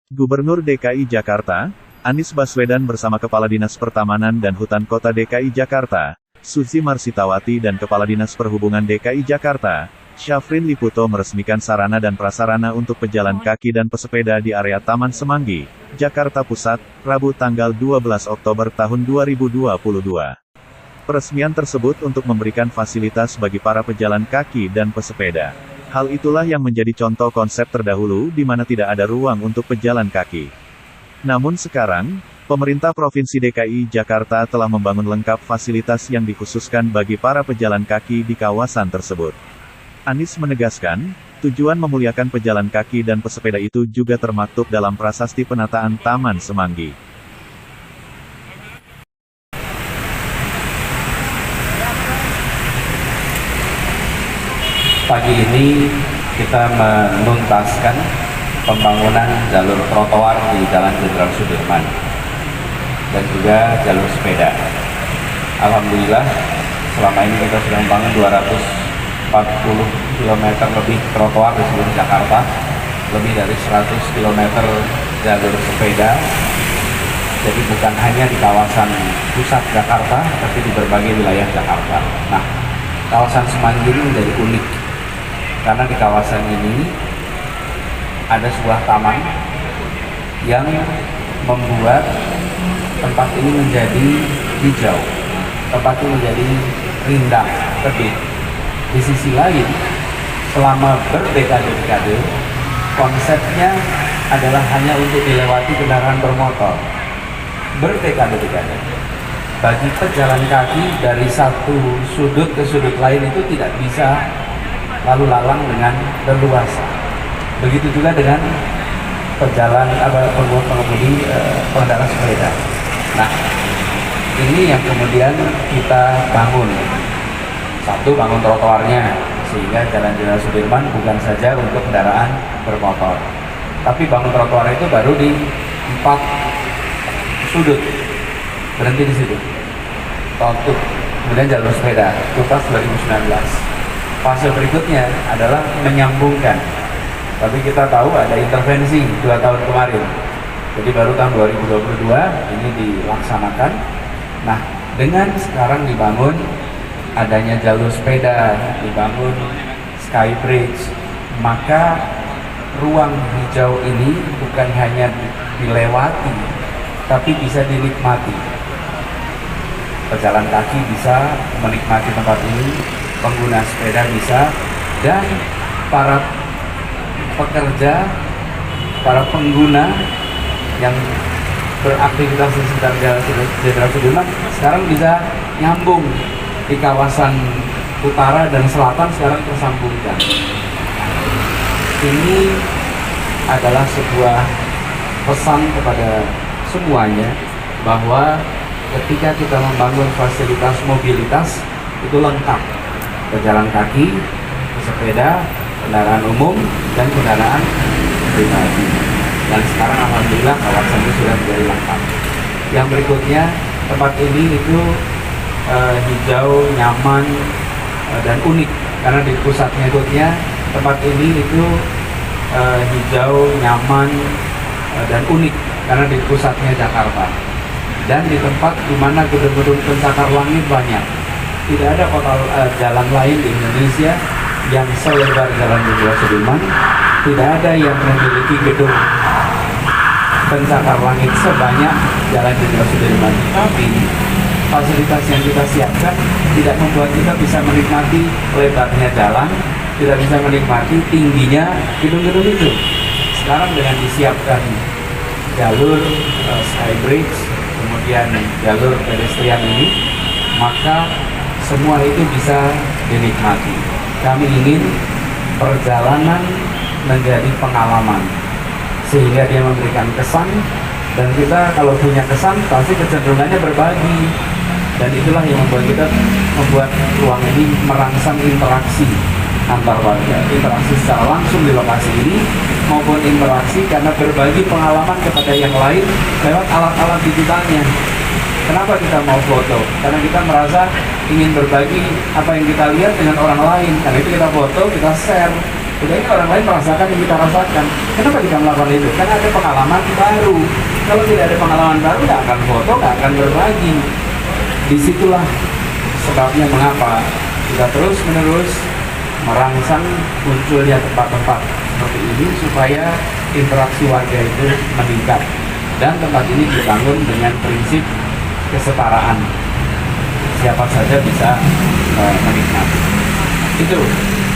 Gubernur DKI Jakarta, Anies Baswedan bersama Kepala Dinas Pertamanan dan Hutan Kota DKI Jakarta, Suzy Marsitawati dan Kepala Dinas Perhubungan DKI Jakarta, Syafrin Liputo meresmikan sarana dan prasarana untuk pejalan kaki dan pesepeda di area Taman Semanggi, Jakarta Pusat, Rabu tanggal 12 Oktober tahun 2022. Peresmian tersebut untuk memberikan fasilitas bagi para pejalan kaki dan pesepeda. Hal itulah yang menjadi contoh konsep terdahulu di mana tidak ada ruang untuk pejalan kaki. Namun sekarang, pemerintah Provinsi DKI Jakarta telah membangun lengkap fasilitas yang dikhususkan bagi para pejalan kaki di kawasan tersebut. Anies menegaskan, tujuan memuliakan pejalan kaki dan pesepeda itu juga termaktub dalam prasasti penataan Taman Semanggi. Pagi ini kita menuntaskan pembangunan jalur trotoar di Jalan Jenderal Sudirman dan juga jalur sepeda. Alhamdulillah, selama ini kita sudah membangun 240 km lebih trotoar di seluruh Jakarta, lebih dari 100 km jalur sepeda. Jadi bukan hanya di kawasan pusat Jakarta, tapi di berbagai wilayah Jakarta. Nah, kawasan Semanggi ini menjadi unik. Karena di kawasan ini ada sebuah taman yang membuat tempat ini menjadi hijau, tempat ini menjadi rindang, teduh. Di sisi lain, selama berdekade-dekade, konsepnya adalah hanya untuk dilewati kendaraan bermotor. Berdekade-dekade. Bagi pejalan kaki dari satu sudut ke sudut lain itu tidak bisa lalu lalang dengan leluasa. Begitu juga dengan pengemudi pengendara sepeda. Nah, ini yang kemudian kita bangun. Satu, bangun trotoarnya sehingga Jalan Jenderal Sudirman bukan saja untuk kendaraan bermotor, tapi bangun trotoar itu baru di 4 sudut, berhenti di situ. Tutup. Kemudian jalur sepeda, tuntas 2019. Fase berikutnya adalah menyambungkan. Tapi kita tahu ada intervensi 2 tahun kemarin. Jadi baru tahun 2022 ini dilaksanakan. Nah, dengan sekarang dibangun adanya jalur sepeda, dibangun skybridge, maka ruang hijau ini bukan hanya dilewati, tapi bisa dinikmati. Pejalan kaki bisa menikmati tempat ini, pengguna sepeda bisa, dan para pekerja, para pengguna yang beraktivitas di sekitar Jalan Jenderal Sudirman sekarang bisa nyambung di kawasan utara dan selatan, sekarang tersambungkan. Ini adalah sebuah pesan kepada semuanya bahwa ketika kita membangun fasilitas mobilitas itu lengkap. Pejalan kaki, pesepeda, kendaraan umum, dan kendaraan pribadi. Dan sekarang alhamdulillah kawasan ini sudah menjadi lengkap. Yang berikutnya, tempat ini itu hijau, nyaman, dan unik. Karena di pusatnya tempat ini itu hijau, nyaman, dan unik. Karena di pusatnya Jakarta. Dan di tempat di mana gedung-gedung pencakar langit banyak. Tidak ada jalan lain di Indonesia yang selebar Jalan Jenderal Sudirman. Tidak ada yang memiliki gedung pencakar langit sebanyak Jalan Jenderal Sudirman. Tapi fasilitas yang kita siapkan tidak membuat kita bisa menikmati lebarnya jalan, tidak bisa menikmati tingginya gedung-gedung itu. Sekarang dengan disiapkan jalur skybridge, kemudian jalur pedestrian ini, maka semua itu bisa dinikmati. Kami ingin perjalanan menjadi pengalaman, sehingga dia memberikan kesan, dan kita kalau punya kesan pasti kecenderungannya berbagi. Dan itulah yang membuat ruang ini merangsang interaksi antar warga, interaksi secara langsung di lokasi ini, maupun interaksi karena berbagi pengalaman kepada yang lain lewat alat-alat digitalnya. Kenapa kita mau foto? Karena kita merasa ingin berbagi apa yang kita lihat dengan orang lain. Karena itu kita foto, kita share Udah ini orang lain merasakan yang kita rasakan. Kenapa kita melakukan itu? Karena ada pengalaman baru. Kalau tidak ada pengalaman baru, nggak akan foto, nggak akan berbagi. Disitulah sebabnya mengapa kita terus-menerus merangsang munculnya tempat-tempat seperti ini supaya interaksi warga itu meningkat. Dan tempat ini dibangun dengan prinsip kesetaraan. Siapa saja bisa menikmati. Itu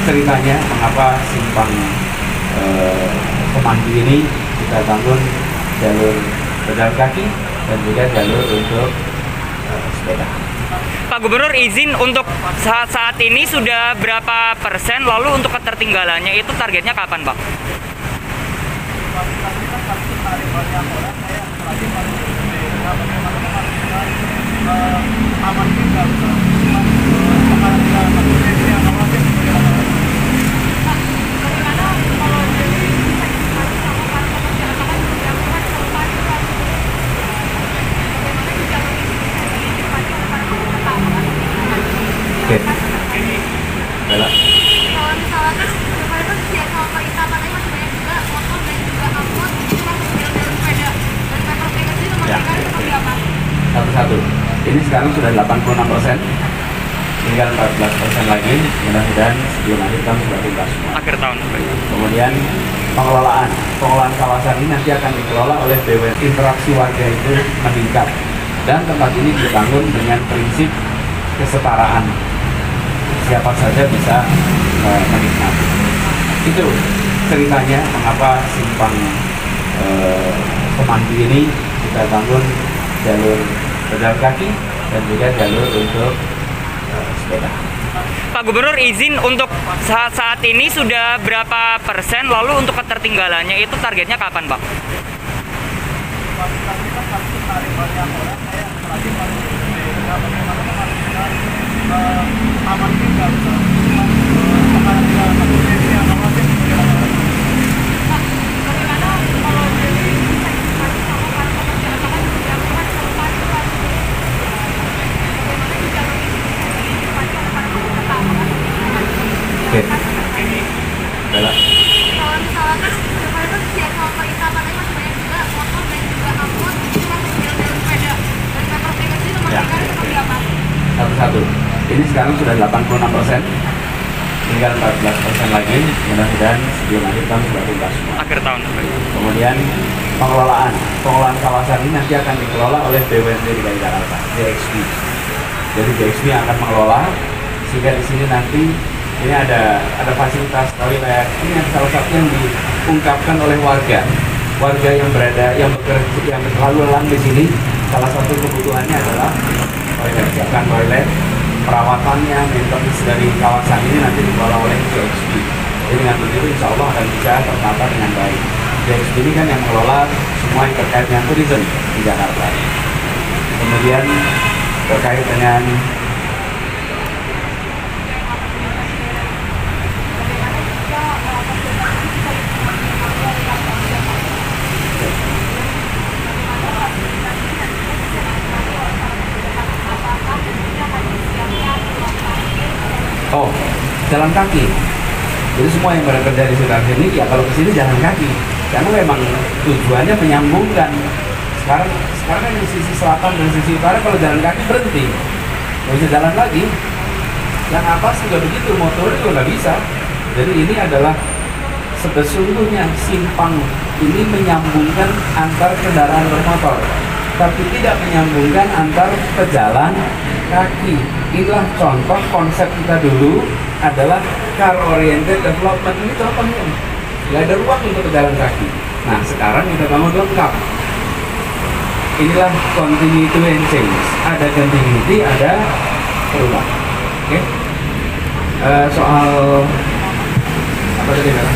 ceritanya mengapa simpang Semanggi ini kita bangun jalur pejalan kaki dan juga jalur untuk sepeda. Pak Gubernur, izin untuk saat ini sudah berapa persen, lalu untuk ketertinggalannya itu targetnya kapan, Pak? Oke. Bella. Kalau misalnya kan kemarin kan ya kalau perikanan masih banyak juga motor dan juga angkot itu masuk jalur sepeda dan pemprov DKI sendiri memastikan seperti apa? Satu-satu. Ini sekarang sudah 86%, tinggal 14% lagi. Mudah-mudahan sebelum akhir tahun sudah tuntas semua. Akhir tahun. Kemudian pengelolaan kawasan ini nanti akan dikelola oleh BUMN. Interaksi warga itu meningkat dan tempat ini dibangun dengan prinsip kesetaraan. Siapa saja bisa menikmati. Itu ceritanya mengapa simpang Semanggi ini kita bangun jalur pejalan kaki dan juga jalur untuk sepeda. Pak Gubernur, izin untuk saat ini sudah berapa persen, lalu untuk ketertinggalannya itu targetnya kapan, Pak? Oke. Bella. Kalau misalnya kan kemarin kan ya kalau perikanan masih banyak juga motor dan juga angkot itu masuk jalur sepeda dan pemprov DKI sendiri memastikan seperti apa? Satu-satu. Ini sekarang sudah 86%, tinggal 14% lagi. Mudah-mudahan sebelum akhir tahun sudah tuntas semua. Akhir tahun. Kemudian pengelolaan kawasan ini nanti akan dikelola oleh BUMN DKI Jakarta, DXB. Jadi DXB yang akan mengelola, sehingga di sini nanti ini ada fasilitas toilet. Ini yang salah satu yang diungkapkan oleh warga yang bekerja, yang selalu lalang di sini. Salah satu kebutuhannya adalah toilet, siapkan toilet. Perawatannya, maintenance dari kawasan ini nanti dikelola oleh DXB. Jadi dengan begitu insya Allah akan bisa tertata dengan baik. DXB ini kan yang mengelola semua yang terkait dengan tourism di Jakarta. Kemudian terkait dengan jalan kaki. Jadi semua yang bekerja di sekitar sini, ya kalau ke sini jalan kaki. Karena memang tujuannya menyambungkan. Sekarang kan di sisi selatan dan sisi utara kalau jalan kaki berhenti, nggak bisa jalan lagi. Yang atas juga begitu, motor juga nggak bisa. Jadi ini adalah sebetulnya simpang ini menyambungkan antar kendaraan bermotor, tapi tidak menyambungkan antar pejalan kaki. Inilah contoh konsep kita dulu adalah car oriented development. Ini contohnya, nggak ada ruang untuk pejalan kaki. Nah sekarang kita bangun lengkap. Inilah continuity and change. Ada continuity, ada perubahan. Oke. Soal apa tadi Bella?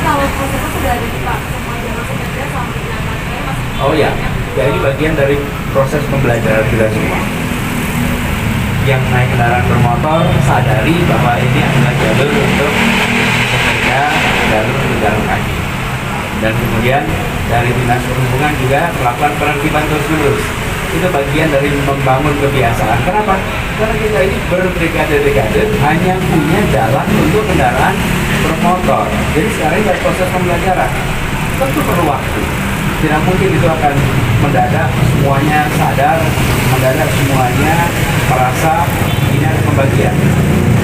Kalau prosesnya sudah ada di Pak, semua jalur sepeda sampai jalannya masih. Oh ya, ini bagian dari proses pembelajaran kita semua. Yang naik kendaraan bermotor sadari bahwa ini adalah jalur untuk sepeda, jalur untuk jalan kaki. Dan kemudian dari dinas perhubungan juga melakukan penertiban terus-menerus. Itu bagian dari membangun kebiasaan. Kenapa? Karena kita ini berdekade-dekade hanya punya jalan untuk kendaraan bermotor. Jadi sekarang dari proses pembelajaran tentu perlu waktu. Tidak mungkin itu akan mendadak semuanya sadar, mendadak semuanya merasa ini ada pembagian.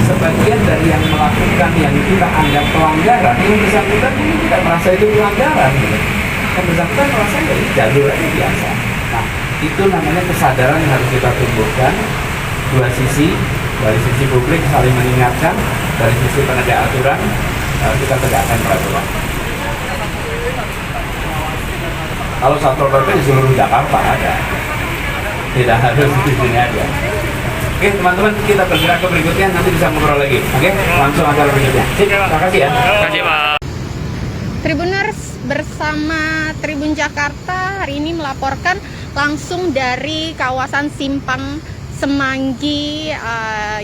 Sebagian dari yang melakukan yang kita anggap pelanggaran, yang bersangkutan ini tidak merasa itu pelanggaran. Gitu. Yang bersangkutan merasa ya ini jalur aja biasa. Nah, itu namanya kesadaran yang harus kita tumbuhkan. Dua sisi, dari sisi publik saling mengingatkan, dari sisi penegak aturan kita tegakkan peraturan. Kalau Satpol PP di seluruh Jakarta ada, tidak harus di sini aja. Oke teman-teman, kita bergerak ke berikutnya, nanti bisa ngobrol lagi. Oke, langsung acara berikutnya. Terima kasih ya. Terima kasih Pak. Tribuners bersama Tribun Jakarta hari ini melaporkan langsung dari kawasan Simpang Semanggi,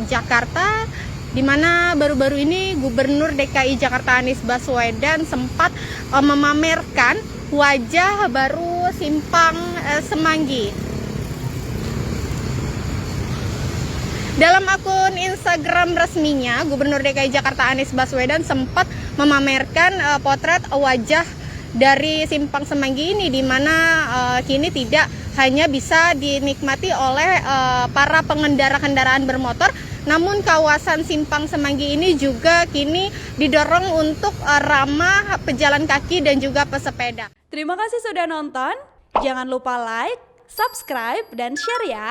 Jakarta, di mana baru-baru ini Gubernur DKI Jakarta Anies Baswedan sempat memamerkan wajah baru Simpang Semanggi. Dalam akun Instagram resminya, Gubernur DKI Jakarta Anies Baswedan sempat memamerkan potret wajah dari Simpang Semanggi ini, di mana kini tidak hanya bisa dinikmati oleh para pengendara kendaraan bermotor, namun kawasan Simpang Semanggi ini juga kini didorong untuk ramah pejalan kaki dan juga pesepeda. Terima kasih sudah nonton. Jangan lupa like, subscribe, dan share ya.